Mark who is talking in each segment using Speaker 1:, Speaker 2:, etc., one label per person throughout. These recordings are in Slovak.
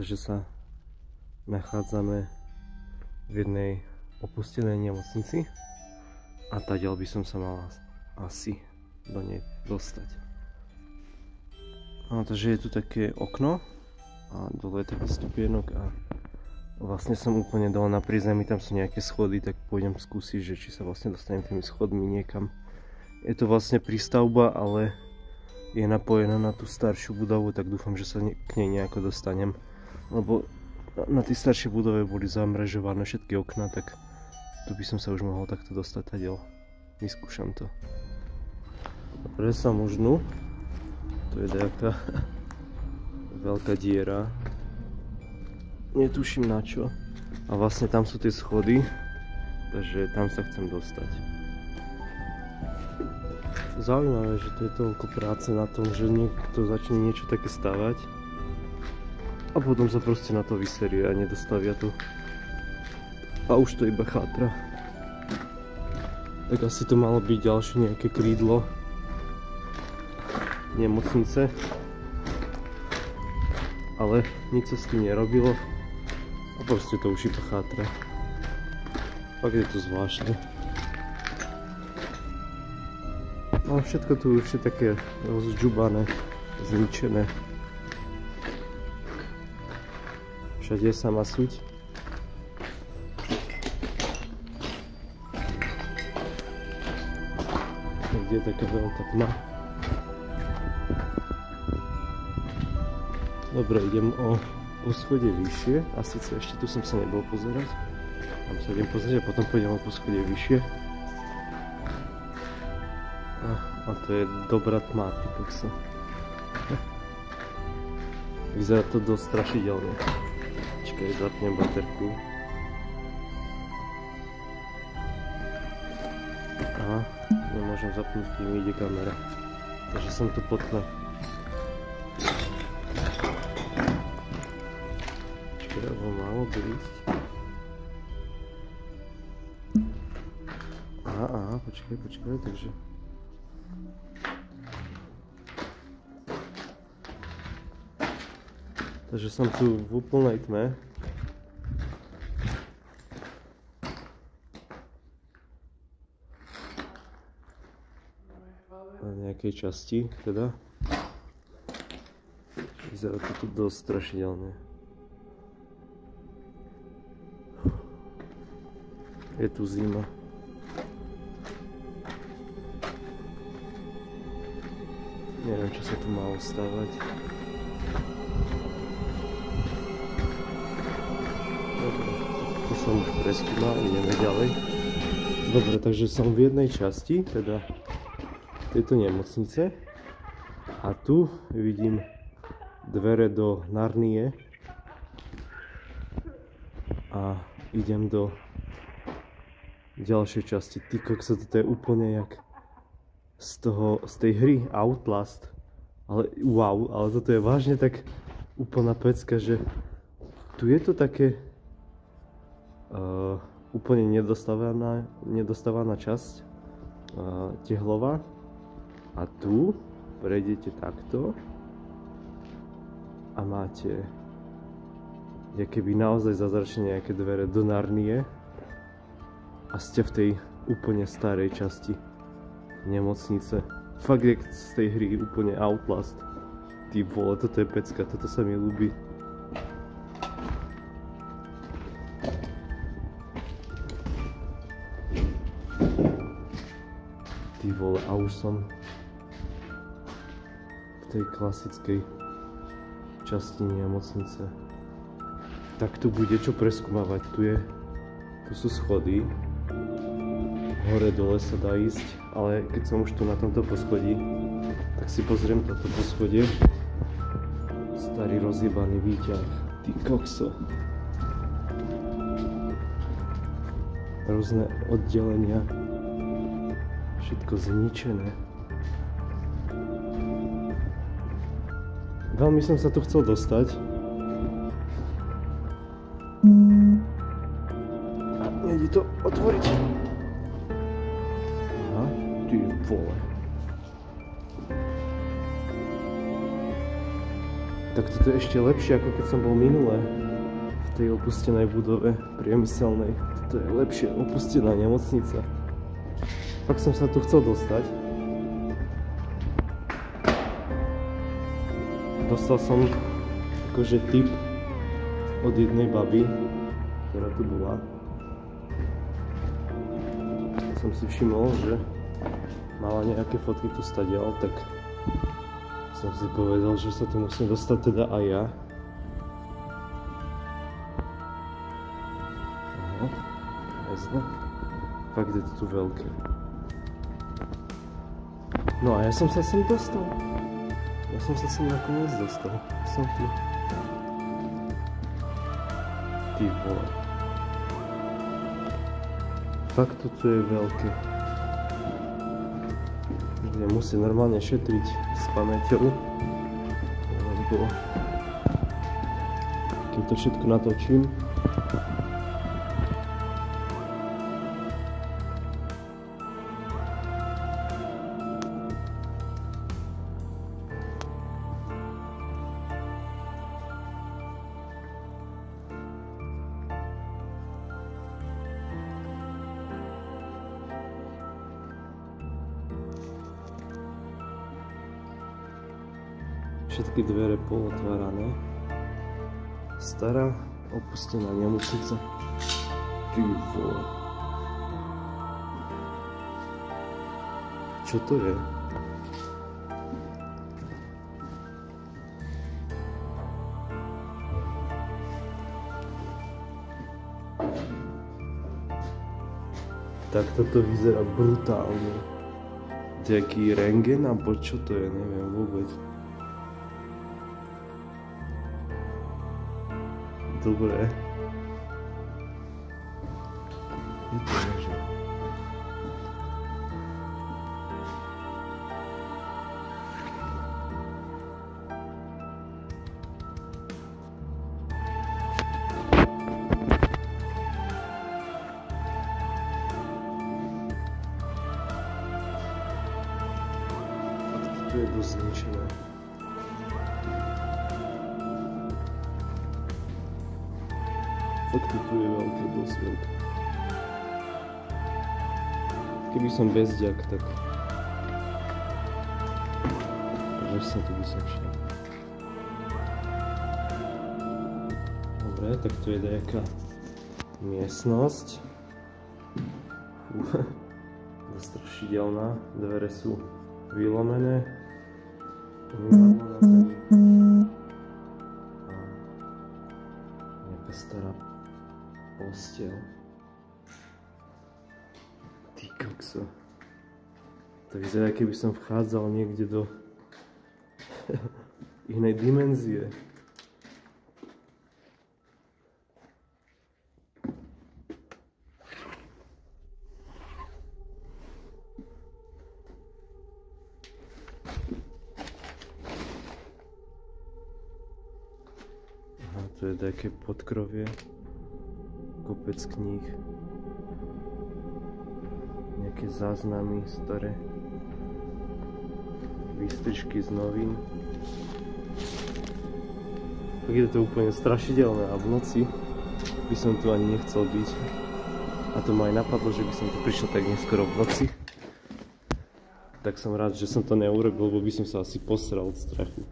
Speaker 1: pretože sa nachádzame v jednej opustenej nemocnici a tadiaľ by som sa mal asi do nej dostať. No, takže je tu také okno a dole je taký stupienok a vlastne som úplne dole na prízemí, tam sú nejaké schody, tak pôjdem skúsiť, že či sa vlastne dostanem tými schodmi niekam. Je to vlastne prístavba, ale je napojená na tú staršiu budovu, tak dúfam, že sa k nej nejako dostanem. Lebo na tej staršej budove boli zamrežované všetky okná, tak tu by som sa už mohol takto dostať tadiaľ. Vyskúšam to. Dobre, sa možnú. To je nejaká veľká diera. Netuším na čo. A vlastne tam sú tie schody, takže tam sa chcem dostať. Zaujímavé, že to je toľko práce na tom, že niekto začne niečo také stavať a potom sa proste na to vyserie a nedostavia to. A už to iba chátra. Tak asi to malo byť ďalšie nejaké krídlo nemocnice, ale nič sa s tým nerobilo a proste to už iba chátra. Fakt je to zvláštne. No všetko tu už je také rozžubané, zničené. Všade je sama suť. Kde je taká veľká tma. Dobre, idem o poschodie vyššie. A síce ešte tu som sa nebol pozerať. Tam sa idem pozrieť a potom pôjdem o poschodie vyššie. A to je dobrá tma, ty kokso. Vyzerá to dosť strašidelne. Čakaj, zapnem baterku. Aha, nemôžem zapnúť, keď mi ide kamera. Takže som tu pod tme. Čakaj, alebo malo by ísť. Aha, počkaj, takže... Takže som tu v úplnej tme. Na nejakej časti, teda. Vyzerá to tu dosť strašidelné. Je tu zima. Neviem, čo sa tu malo stávať. To som už preskúmal, ideme ďalej. Dobre, takže som v jednej časti, teda tejto nemocnice. A tu vidím dvere do Narnie. A idem do ďalšej časti. Ty kokso, toto je úplne jak z tej hry Outlast. Ale wow, ale toto je vážne tak úplná pecka, že tu je to také úplne nedostávaná časť tehlová a tu prejdete takto a máte keby naozaj zázračne nejaké dvere do Narnie a ste v tej úplne starej časti nemocnice. Fakt jak z tej hry úplne Outlast. Ty vole, toto je pecka, toto sa mi ľúbi. Ty vole, a už som v tej klasickej časti nemocnice. Tak tu bude čo preskúmavať. Tu sú schody. Hore dole sa dá ísť, ale keď som už tu na tomto poschodí, tak si pozriem toto poschodie. Starý rozjebaný výťah. Ty kokso. Rôzne oddelenia. Všetko zničené. Veľmi som sa tu chcel dostať. A nejde to otvoriť. Aha, ty vole. Tak toto je ešte lepšie, ako keď som bol minule v tej opustenej budove priemyselnej. Toto je lepšie, opustená nemocnica. Fakt som sa tu chcel dostať. Dostal som akože tip od jednej baby, ktorá tu bola. Som si všimol, že mala nejaké fotky tu stadiaľ, tak som si povedal, že sa tu musím dostať teda aj ja. Aha, jasne. Fakt je to tu veľké. No a ja som sa sem dostal. Ja som sa sem nakoniec dostal. Som tu. Ty vole. Fakt toto je veľké. Ja musím normálne šetriť s pamäťou, lebo keď to všetko natočím, všetky dvere pootvárané. Stará opustená nemocnica. Ty vole. Čo to je? Tak toto vyzerá brutálne. Nejaký rentgen, alebo čo to je, neviem vôbec. Dobre. Je to možné. Tu je dosť zničené. Fakt tu je veľké, dosť veľké. Keby som bezďak, tak... Že sa tu by som šiel. Dobre, tak tu je nejaká miestnosť. Dosť strašidelná. Dvere sú vylomené. Umývadlo na zemi. A nejaká stará posteľ. Ty kokso. To vyzerá, keby som vchádzal niekde do inej dimenzie. Aha, tu je také podkrovie. Kopec kníh. Nejaké záznamy staré. Výstrižky z novín. Tak je to úplne strašidelné a v noci by som tu ani nechcel byť. A to ma aj napadlo, že by som tu prišiel tak neskoro v noci. Tak som rád, že som to neurobil, lebo by som sa asi posral od strachu.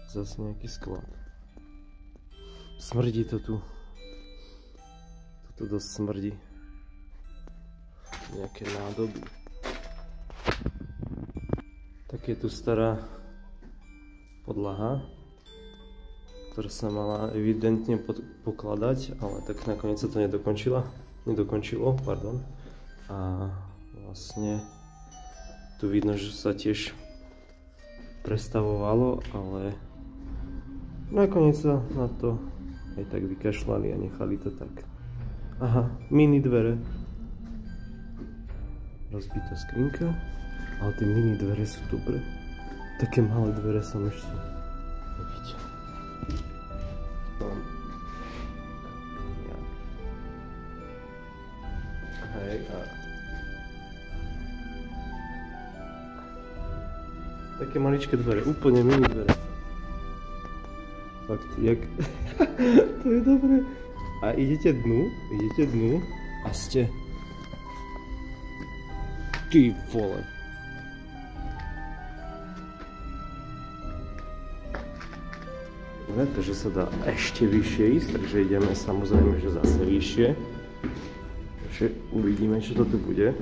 Speaker 1: Zase nejaký sklad. Smrdí to tu. Toto dosť smrdí. Nejaké nádoby. Tak je tu stará podlaha, ktorá sa mala evidentne pokladať, ale tak nakoniec sa to nedokončilo, pardon. A vlastne tu vidno, že sa tiež prestavovalo, ale nakoniec sa na to aj tak vykašľali a nechali to tak. Aha, mini dvere. Rozbitá skrinka, ale tie mini dvere sú dobré. Také malé dvere som ešte nevidel. Také maličké dvere, úplne mini dvere. Fakt, jak... To je dobré. A idete dnu a ste... Ty vole. Takže sa dá ešte vyššie ísť, takže ideme samozrejme, že zase vyššie. Takže uvidíme, čo to tu bude.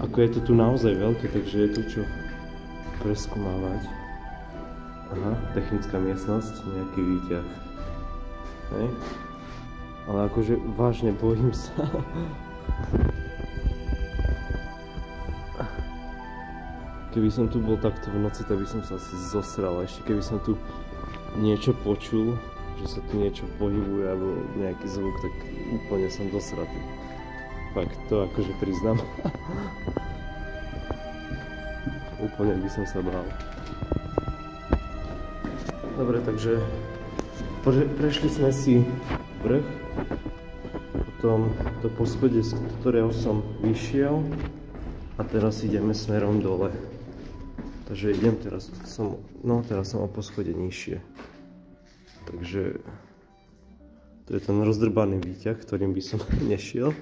Speaker 1: Ako je to tu naozaj veľké, takže je tu čo preskúmávať. Aha, technická miestnosť, nejaký výťah. Hej. Ale akože vážne bojím sa. Keby som tu bol takto v noci, tak by som sa asi zosral. Ešte keby som tu niečo počul, že sa tu niečo pohybuje alebo nejaký zvuk, tak úplne som dosratý. Fakt, to akože priznám. Úplne by som sa bál. Dobre, takže prešli sme si vrch, potom to poschodie, z ktorého som vyšiel a teraz ideme smerom dole. Takže idem teraz som o poschode nižšie. Takže to je ten rozdrbaný výťah, ktorým by som nešiel.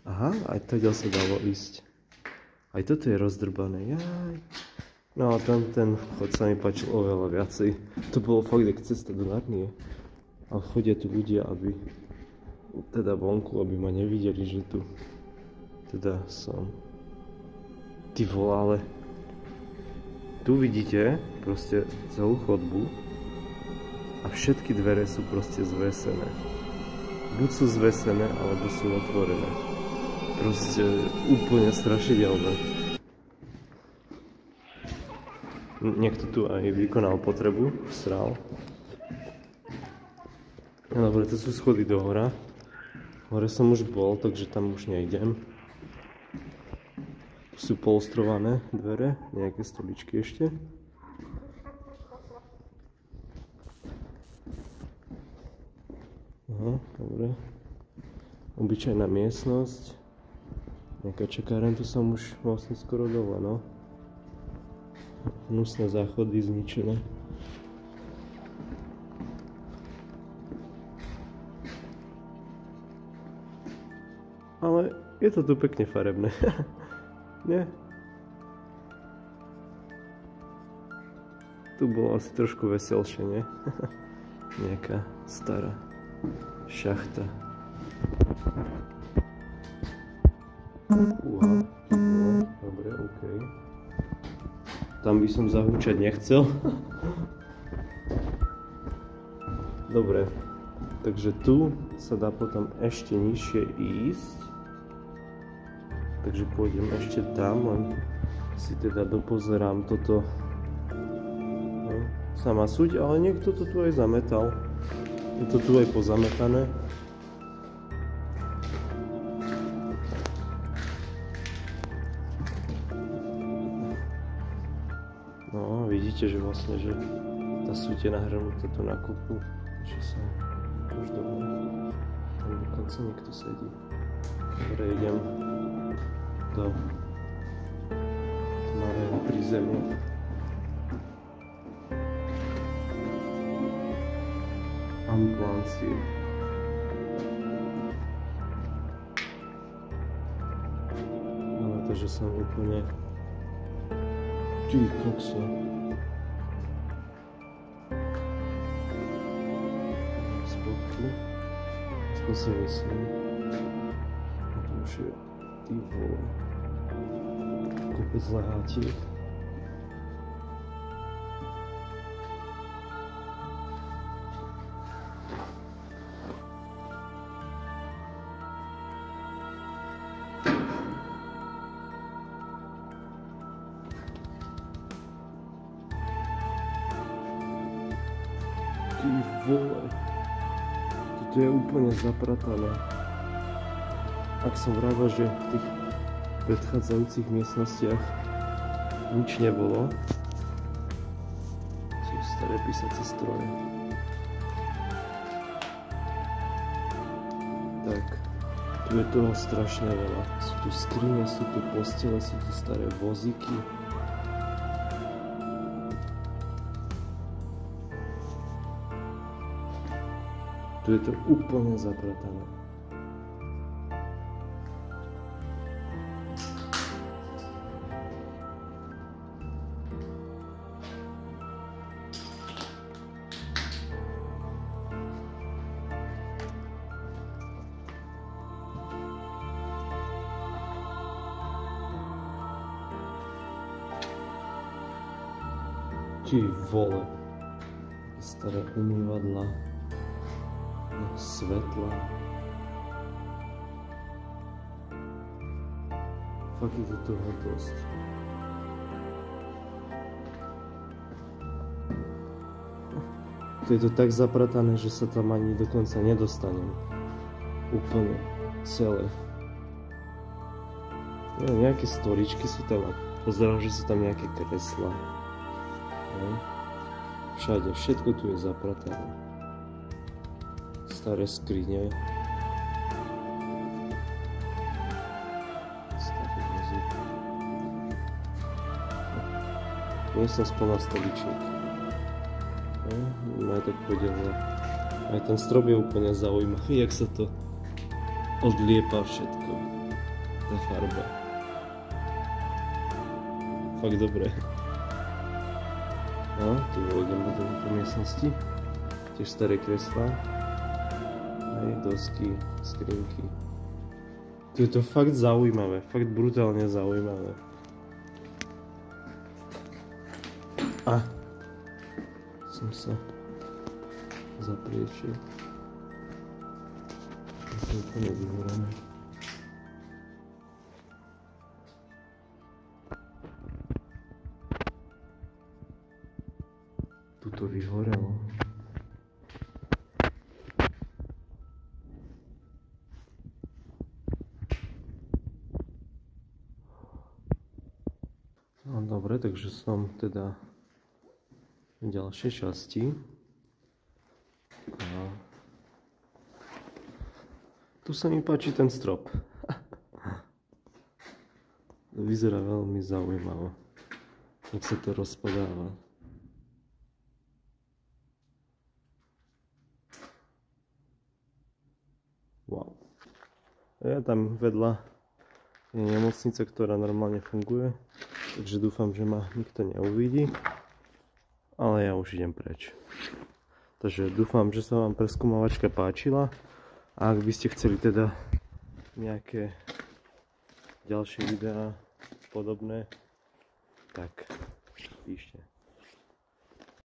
Speaker 1: Aha, aj to sa dalo ísť. Aj toto je rozdrbané, jaj. No a ten vchod sa mi páčil oveľa viacej. To bolo fakt jak cesta do Narnie. Ale chodia tu ľudia, aby teda vonku, aby ma nevideli, že tu teda som. Ty vole, ale tu vidíte proste celú chodbu a všetky dvere sú proste zvesené. Buď sú zvesené, alebo sú otvorené. Proste úplne strašidelné. Niekto tu aj vykonal potrebu, sral. No dobre, to sú schody do hora. Hore som už bol, takže tam už nejdem. Sú polstrované dvere, nejaké stoličky ešte. Aha, dobre. Obyčajná miestnosť. Nejaká čakáreň, tu som už vlastne skoro dole, no. Hnusné záchody zničené. Ale je to tu pekne farebné. Nie? Tu bolo asi trošku veselšie, nie? Nejaká stará šachta. Uha, dobre, OK. Tam by som zahúčať nechcel. Dobre, takže tu sa dá potom ešte nižšie ísť. Takže pôjdem ešte tam, len si teda dopozerám toto. No, sama súď, ale niekto to tu aj zametal. Je to tu aj pozametané. No, vidíte, že vlastne, že tá súď je nahrnutá tu na kopu. Takže sa už dobre. Tam dokonca niekto sedí. Dobre, idem do tmavého prízemia. Ambulancii. No, takže som úplne... Ty kokso. Spodku. Aspoň si myslím. A to už je... Ty vole. Kopec lehátiek. Ty vole. Toto je úplne zapratané. Ak som vravel, že v tých predchádzajúcich miestnostiach nič nebolo. Sú staré písacie stroje. Tak, tu Tu je toho strašne veľa. Sú tu skrine, sú tu postele, sú tu staré vozíky. Tu je to úplne zapratané. Ty vole, staré umývadla, svetla. Fakt je to toho dosť. Tu je to tak zapratané, že sa tam ani dokonca nedostanem. Úplne celé. Nejaké stoličky sú tam a pozerám, že sú tam nejaké kreslá. Všade, všetko tu je zapratané. Staré skrine. Staré vozy. Miestnosť plná stoličiek. Aj tak podelené. Aj ten strop je úplne zaujímavý, jak sa to odliepa všetko. Tá farba. Fakt dobré. No, tu vojdem do tejto miestnosti. Tiež staré kreslá. Aj dosky, skrinky. Tu je to fakt zaujímavé, fakt brutálne zaujímavé. A som sa zapriečil. Je to úplne vyhorené. Tuto vyhorelo. No dobre, takže som teda v ďalšej časti. A tu sa mi páči ten strop. Vyzerá veľmi zaujímavo, jak sa to rozpadáva. Wow. A tam vedľa je nemocnica, ktorá normálne funguje, takže dúfam, že ma nikto neuvidí, ale ja už idem preč. Takže dúfam, že sa vám preskúmavačka páčila a ak by ste chceli teda nejaké ďalšie videá podobné, tak píšte.